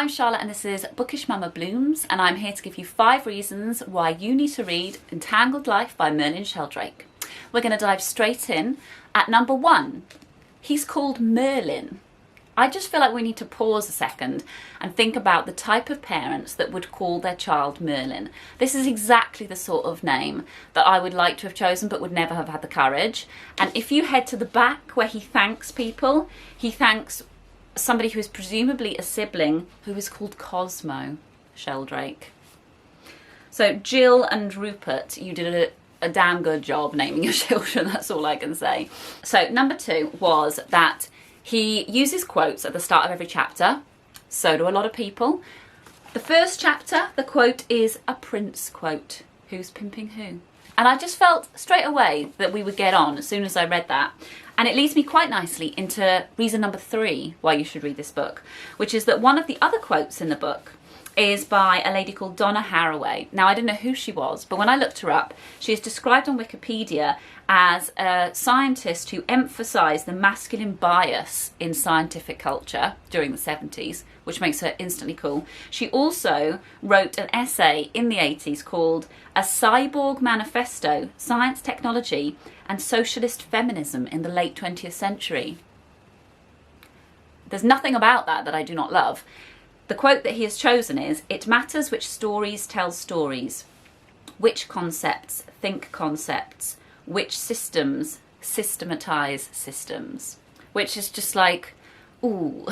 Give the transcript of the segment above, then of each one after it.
I'm Charlotte and this is Bookish Mama Blooms, and I'm here to give you 5 reasons why you need to read Entangled Life by Merlin Sheldrake. We're going to dive straight in at number 1. He's called Merlin. I just feel like we need to pause a second and think about the type of parents that would call their child Merlin. This is exactly the sort of name that I would like to have chosen but would never have had the courage. And if you head to the back where he thanks people, he thanks somebody who is presumably a sibling who is called Cosmo Sheldrake. So Jill and Rupert, you did a damn good job naming your children, that's all I can say. So number 2 was that he uses quotes at the start of every chapter. So do a lot of people. The first chapter, the quote is a Prince quote. Who's pimping who? And I just felt straight away that we would get on as soon as I read that. And it leads me quite nicely into reason number 3 why you should read this book, which is that one of the other quotes in the book is by a lady called Donna Haraway. Now, I didn't know who she was, but when I looked her up, she is described on Wikipedia as a scientist who emphasised the masculine bias in scientific culture during the 70s, which makes her instantly cool. She also wrote an essay in the 80s called A Cyborg Manifesto, Science, Technology and Socialist Feminism in the Late 20th Century. There's nothing about that I do not love. The quote that he has chosen is, "It matters which stories tell stories, which concepts think concepts, which systems systematise systems," which is just like, ooh,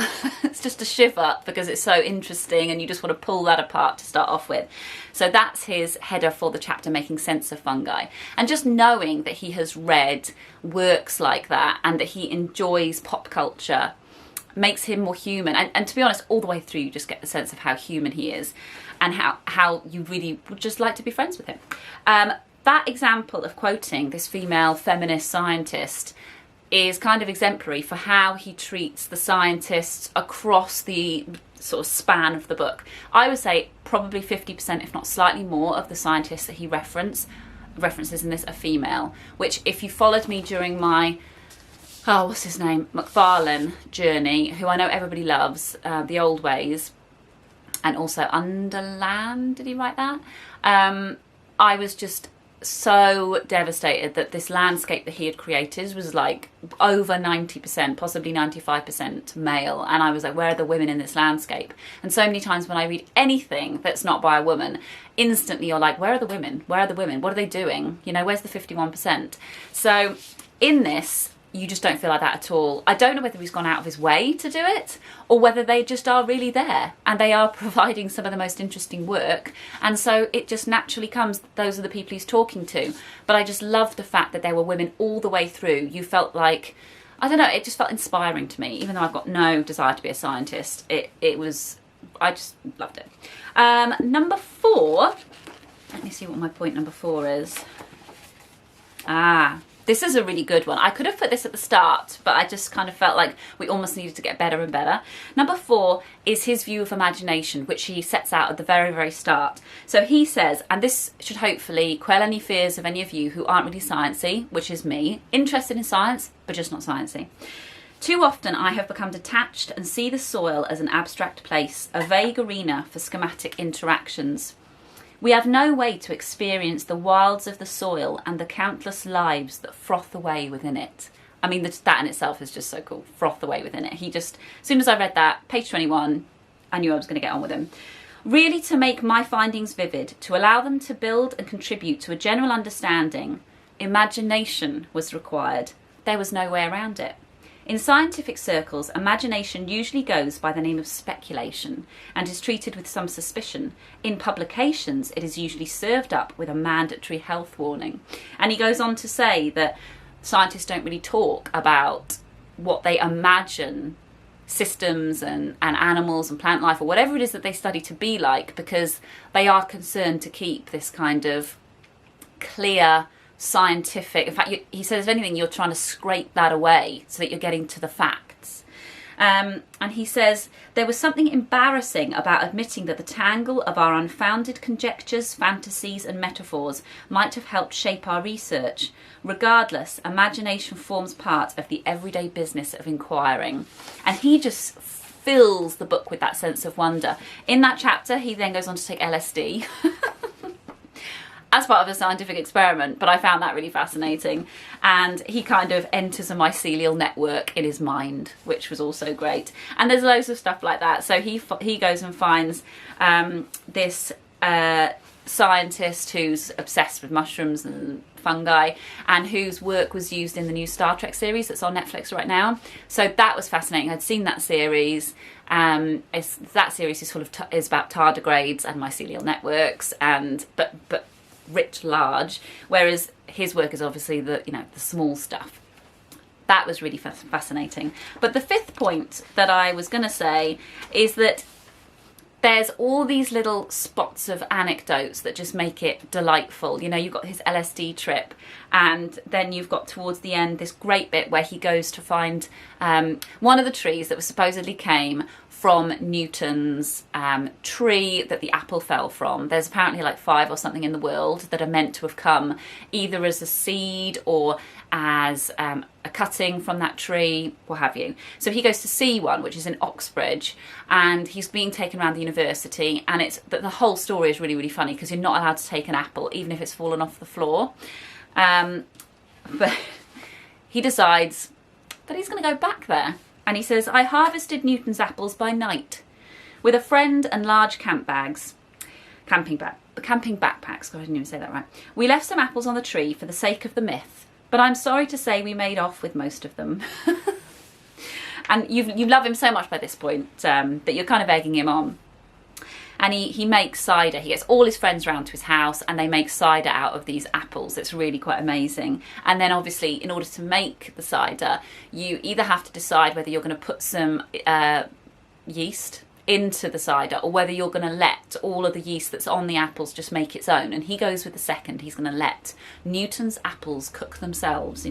it's just a shiver because it's so interesting and you just want to pull that apart to start off with. So that's his header for the chapter, Making Sense of Fungi. And just knowing that he has read works like that and that he enjoys pop culture makes him more human. And to be honest, all the way through you just get the sense of how human he is and how you really would just like to be friends with him. That example of quoting this female feminist scientist is kind of exemplary for how he treats the scientists across the sort of span of the book. I would say probably 50%, if not slightly more, of the scientists that he references in this are female, which if you followed me during my what's his name, McFarlane journey, who I know everybody loves, The Old Ways, and also Underland, did he write that? I was just so devastated that this landscape that he had created was like over 90%, possibly 95% male, and I was like, where are the women in this landscape? And so many times when I read anything that's not by a woman, instantly you're like, where are the women? Where are the women? What are they doing? You know, where's the 51%? So in this, you just don't feel like that at all. I don't know whether he's gone out of his way to do it or whether they just are really there and they are providing some of the most interesting work. And so it just naturally comes, those are the people he's talking to. But I just love the fact that there were women all the way through. You felt like, I don't know, it just felt inspiring to me. Even though I've got no desire to be a scientist, it was, I just loved it. Number 4, let me see what my point number 4 is. This is a really good one. I could have put this at the start, but I just kind of felt like we almost needed to get better and better. Number 4 is his view of imagination, which he sets out at the very, very start. So he says, and this should hopefully quell any fears of any of you who aren't really sciencey, which is me, interested in science, but just not sciencey. "Too often I have become detached and see the soil as an abstract place, a vague arena for schematic interactions. We have no way to experience the wilds of the soil and the countless lives that froth away within it." I mean, that in itself is just so cool. Froth away within it. He just, as soon as I read that, page 21, I knew I was going to get on with him. "Really to make my findings vivid, to allow them to build and contribute to a general understanding, imagination was required. There was no way around it. In scientific circles, imagination usually goes by the name of speculation and is treated with some suspicion. In publications, it is usually served up with a mandatory health warning." And he goes on to say that scientists don't really talk about what they imagine systems and animals and plant life or whatever it is that they study to be like, because they are concerned to keep this kind of clear scientific, in fact he says if anything you're trying to scrape that away so that you're getting to the facts. And he says, "There was something embarrassing about admitting that the tangle of our unfounded conjectures, fantasies and metaphors might have helped shape our research. Regardless, imagination forms part of the everyday business of inquiring." And he just fills the book with that sense of wonder. In that chapter, he then goes on to take LSD as part of a scientific experiment, but I found that really fascinating. And he kind of enters a mycelial network in his mind, which was also great. And there's loads of stuff like that. So he goes and finds this scientist who's obsessed with mushrooms and fungi, and whose work was used in the new Star Trek series that's on Netflix right now. So that was fascinating. I'd seen that series. That series is is about tardigrades and mycelial networks, and but writ large, whereas his work is obviously the small stuff. That was really fascinating. But the fifth point that I was going to say is that there's all these little spots of anecdotes that just make it delightful. You've got his LSD trip, and then you've got towards the end this great bit where he goes to find one of the trees that was supposedly came from Newton's tree that the apple fell from. There's apparently like 5 or something in the world that are meant to have come either as a seed or as a cutting from that tree, what have you. So he goes to see one, which is in Oxbridge, and he's being taken around the university, and but the whole story is really, really funny because you're not allowed to take an apple, even if it's fallen off the floor. But he decides that he's going to go back there. And he says, I harvested Newton's apples by night with a friend and large camping backpacks. God, I didn't even say that right. We left some apples on the tree for the sake of the myth, but I'm sorry to say we made off with most of them. And you love him so much by this point that you're kind of egging him on. And he makes cider. He gets all his friends round to his house and they make cider out of these apples. It's really quite amazing. And then obviously, in order to make the cider, you either have to decide whether you're going to put some yeast into the cider or whether you're going to let all of the yeast that's on the apples just make its own. And he goes with the second. He's going to let Newton's apples cook themselves,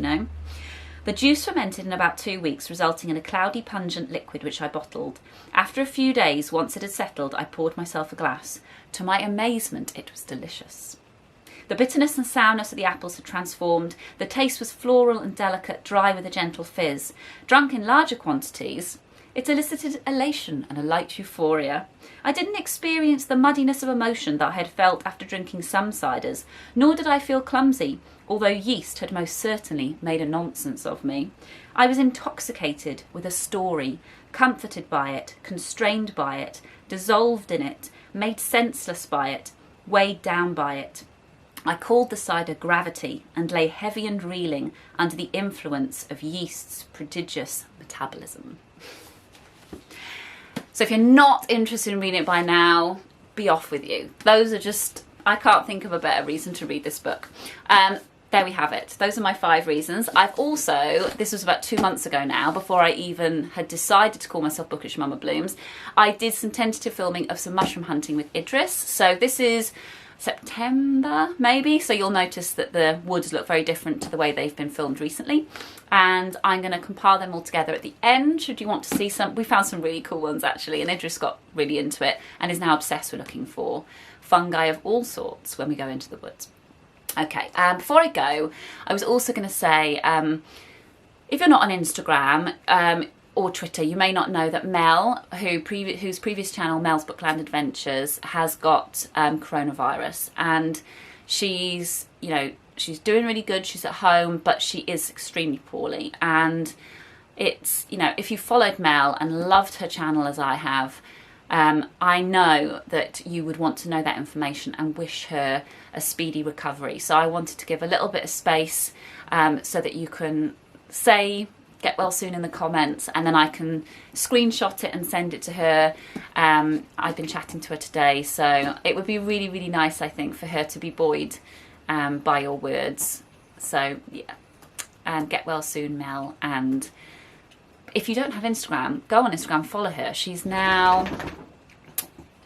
The juice fermented in about 2 weeks, resulting in a cloudy, pungent liquid which I bottled. After a few days, once it had settled, I poured myself a glass. To my amazement, it was delicious. The bitterness and sourness of the apples had transformed. The taste was floral and delicate, dry with a gentle fizz. Drunk in larger quantities, it elicited elation and a light euphoria. I didn't experience the muddiness of emotion that I had felt after drinking some ciders, nor did I feel clumsy, although yeast had most certainly made a nonsense of me. I was intoxicated with a story, comforted by it, constrained by it, dissolved in it, made senseless by it, weighed down by it. I called the cider gravity and lay heavy and reeling under the influence of yeast's prodigious metabolism. So if you're not interested in reading it by now, be off with you. Those are just, I can't think of a better reason to read this book. There we have it. Those are my 5 reasons. I've also, this was about 2 months ago now, before I even had decided to call myself Bookish Mama Blooms, I did some tentative filming of some mushroom hunting with Idris. So this is September, maybe. So you'll notice that the woods look very different to the way they've been filmed recently. And I'm going to compile them all together at the end. Should you want to see some, we found some really cool ones actually, and Idris got really into it and is now obsessed with looking for fungi of all sorts when we go into the woods. Okay, before I go, I was also going to say, if you're not on Instagram or Twitter, you may not know that Mel, whose previous channel, Mel's Bookland Adventures, has got coronavirus, and she's doing really good. She's at home, but she is extremely poorly. And it's, if you followed Mel and loved her channel as I have, I know that you would want to know that information and wish her a speedy recovery. So I wanted to give a little bit of space so that you can say get well soon in the comments, and then I can screenshot it and send it to her. I've been chatting to her today, so it would be really, really nice, I think, for her to be buoyed by your words. So yeah, get well soon, Mel. And if you don't have Instagram, go on Instagram, follow her. She's now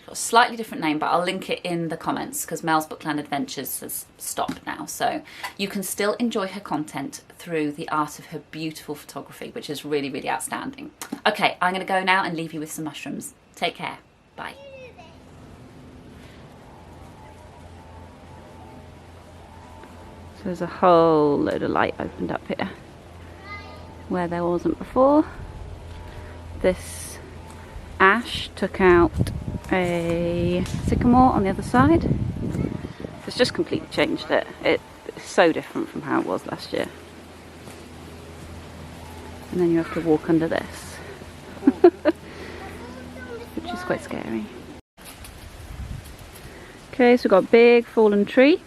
got a slightly different name, but I'll link it in the comments because Mel's Bookland Adventures has stopped now. So you can still enjoy her content through the art of her beautiful photography, which is really, really outstanding. Okay, I'm going to go now and leave you with some mushrooms. Take care. Bye. So there's a whole load of light opened up here where there wasn't before. This Ash took out a sycamore on the other side. It's just completely changed it. It's so different from how it was last year. And then you have to walk under this, which is quite scary. Okay, so we've got a big fallen tree,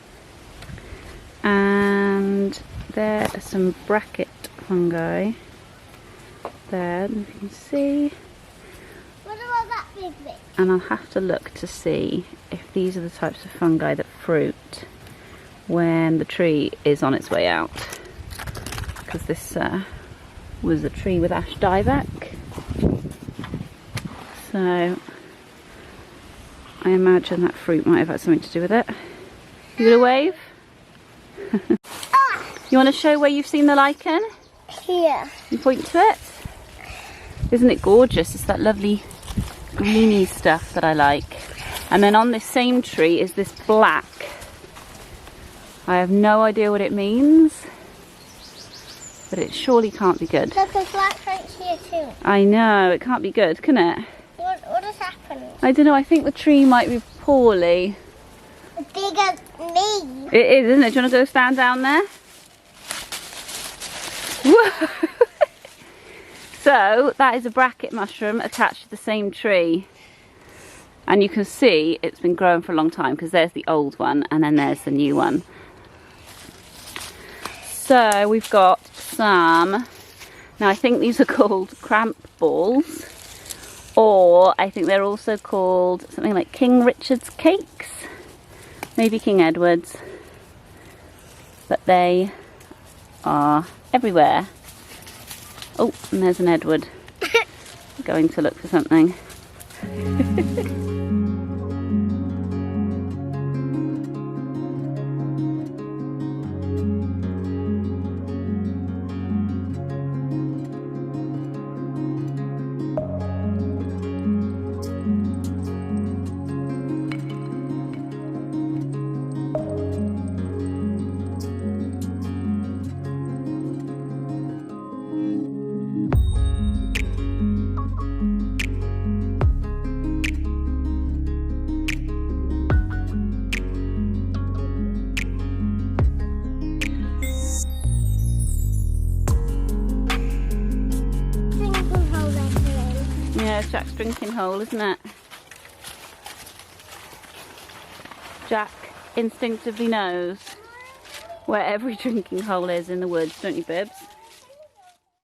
and there are some bracket fungi there, if you can see. What about that big bit? And I'll have to look to see if these are the types of fungi that fruit when the tree is on its way out, because this was a tree with ash dieback, so I imagine that fruit might have had something to do with it. Give it a wave. You want to show where you've seen the lichen? Here. You point to it. Isn't it gorgeous? It's that lovely greeny stuff that I like. And then on this same tree is this black. I have no idea what it means, but it surely can't be good. Look, there's black right here too. I know, it can't be good, can it? What has happened? I don't know, I think the tree might be poorly. Big as me. It is, isn't it? Do you want to go stand down there? Whoa. So, that is a bracket mushroom attached to the same tree. And you can see it's been growing for a long time, because there's the old one and then there's the new one. So we've got some, now I think these are called cramp balls, or I think they're also called something like King Richard's cakes, maybe King Edward's, but they are everywhere. Oh, and there's an Edward going to look for something. Yeah, it's Jack's drinking hole, isn't it? Jack instinctively knows where every drinking hole is in the woods, don't you, Bibs?